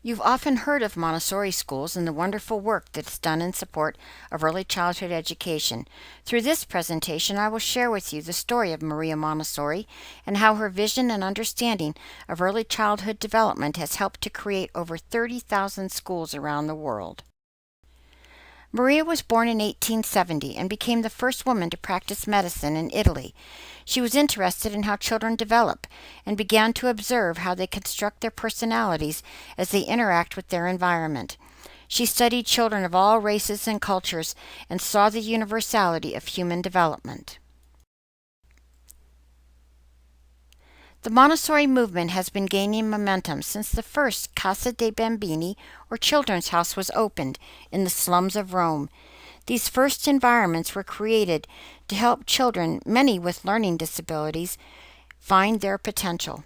You've often heard of Montessori schools and the wonderful work that's done in support of early childhood education. Through this presentation, I will share with you the story of Maria Montessori and how her vision and understanding of early childhood development has helped to create over 30,000 schools around the world. Maria was born in 1870 and became the first woman to practice medicine in Italy. She was interested in how children develop and began to observe how they construct their personalities as they interact with their environment. She studied children of all races and cultures and saw the universality of human development. The Montessori movement has been gaining momentum since the first Casa dei Bambini, or Children's House, was opened in the slums of Rome. These first environments were created to help children, many with learning disabilities, find their potential.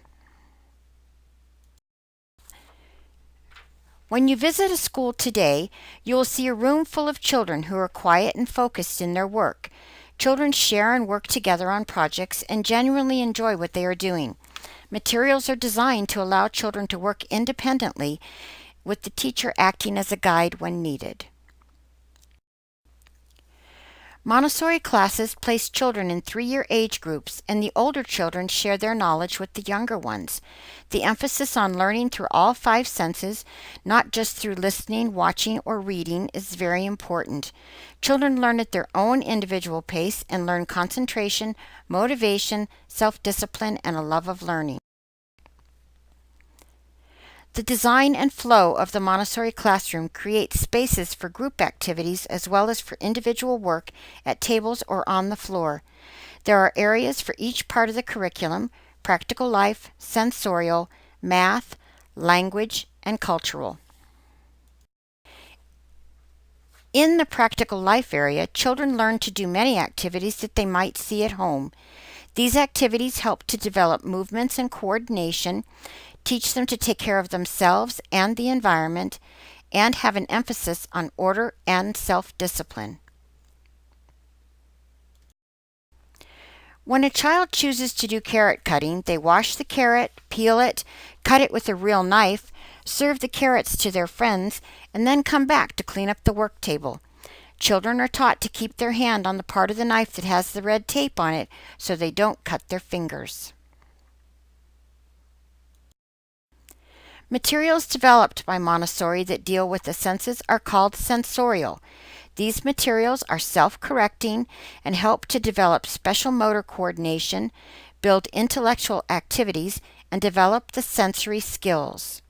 When you visit a school today, you will see a room full of children who are quiet and focused in their work. Children share and work together on projects and genuinely enjoy what they are doing. Materials are designed to allow children to work independently, with the teacher acting as a guide when needed. Montessori classes place children in 3-year age groups, and the older children share their knowledge with the younger ones. The emphasis on learning through all 5 senses, not just through listening, watching, or reading, is very important. Children learn at their own individual pace and learn concentration, motivation, self-discipline, and a love of learning. The design and flow of the Montessori classroom creates spaces for group activities as well as for individual work at tables or on the floor. There are areas for each part of the curriculum: practical life, sensorial, math, language, and cultural. In the practical life area, children learn to do many activities that they might see at home. These activities help to develop movements and coordination, teach them to take care of themselves and the environment, and have an emphasis on order and self-discipline. When a child chooses to do carrot cutting, they wash the carrot, peel it, cut it with a real knife, serve the carrots to their friends, and then come back to clean up the work table. Children are taught to keep their hand on the part of the knife that has the red tape on it so they don't cut their fingers. Materials developed by Montessori that deal with the senses are called sensorial. These materials are self-correcting and help to develop special motor coordination, build intellectual activities, and develop the sensory skills.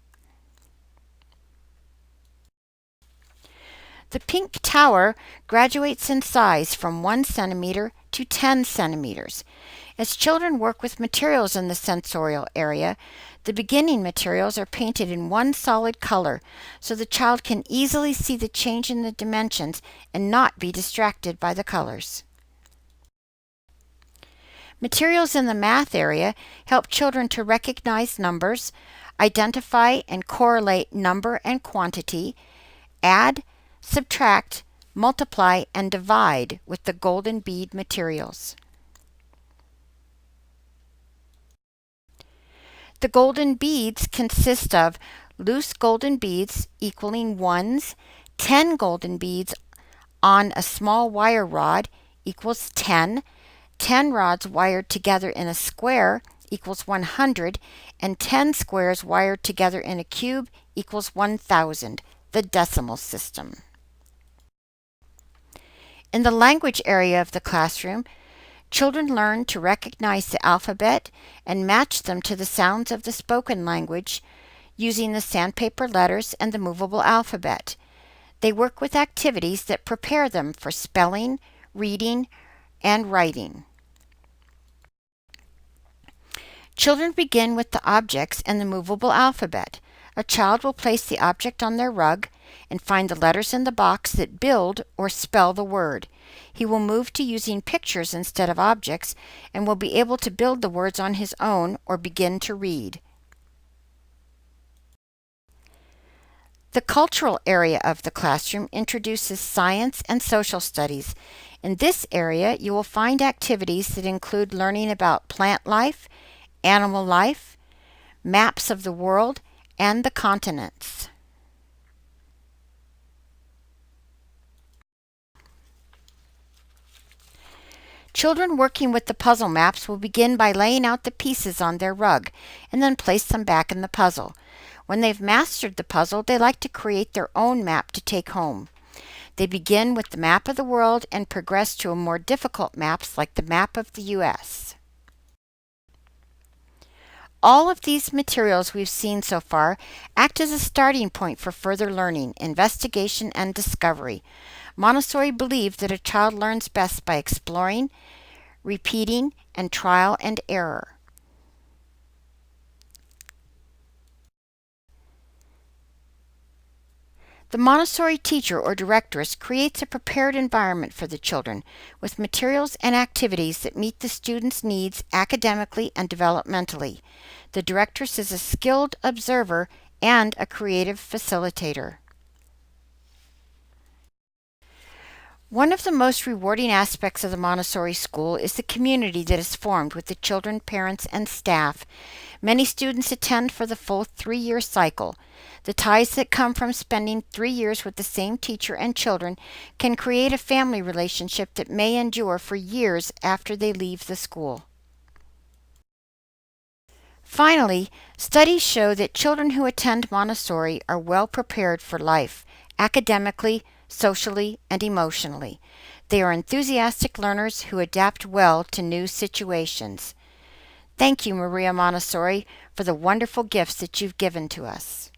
The pink tower graduates in size from 1 centimeter to 10 centimeters. As children work with materials in the sensorial area, the beginning materials are painted in one solid color so the child can easily see the change in the dimensions and not be distracted by the colors. Materials in the math area help children to recognize numbers, identify and correlate number and quantity, add, subtract, multiply, and divide with the golden bead materials. The golden beads consist of loose golden beads equaling 1s, 10 golden beads on a small wire rod equals 10, 10 rods wired together in a square equals 100, and 10 squares wired together in a cube equals 1,000, the decimal system. In the language area of the classroom, children learn to recognize the alphabet and match them to the sounds of the spoken language using the sandpaper letters and the movable alphabet. They work with activities that prepare them for spelling, reading, and writing. Children begin with the objects and the movable alphabet. A child will place the object on their rug and find the letters in the box that build or spell the word. He will move to using pictures instead of objects and will be able to build the words on his own or begin to read. The cultural area of the classroom introduces science and social studies. In this area, you will find activities that include learning about plant life, animal life, maps of the world, and the continents. Children working with the puzzle maps will begin by laying out the pieces on their rug and then place them back in the puzzle. When they've mastered the puzzle, they like to create their own map to take home. They begin with the map of the world and progress to more difficult maps like the map of the U.S. All of these materials we've seen so far act as a starting point for further learning, investigation, and discovery. Montessori believed that a child learns best by exploring, repeating, and trial and error. The Montessori teacher or directress creates a prepared environment for the children with materials and activities that meet the students' needs academically and developmentally. The directress is a skilled observer and a creative facilitator. One of the most rewarding aspects of the Montessori school is the community that is formed with the children, parents, and staff. Many students attend for the full 3-year cycle. The ties that come from spending 3 years with the same teacher and children can create a family relationship that may endure for years after they leave the school. Finally, studies show that children who attend Montessori are well prepared for life, academically, socially, and emotionally. They are enthusiastic learners who adapt well to new situations. Thank you, Maria Montessori, for the wonderful gifts that you've given to us.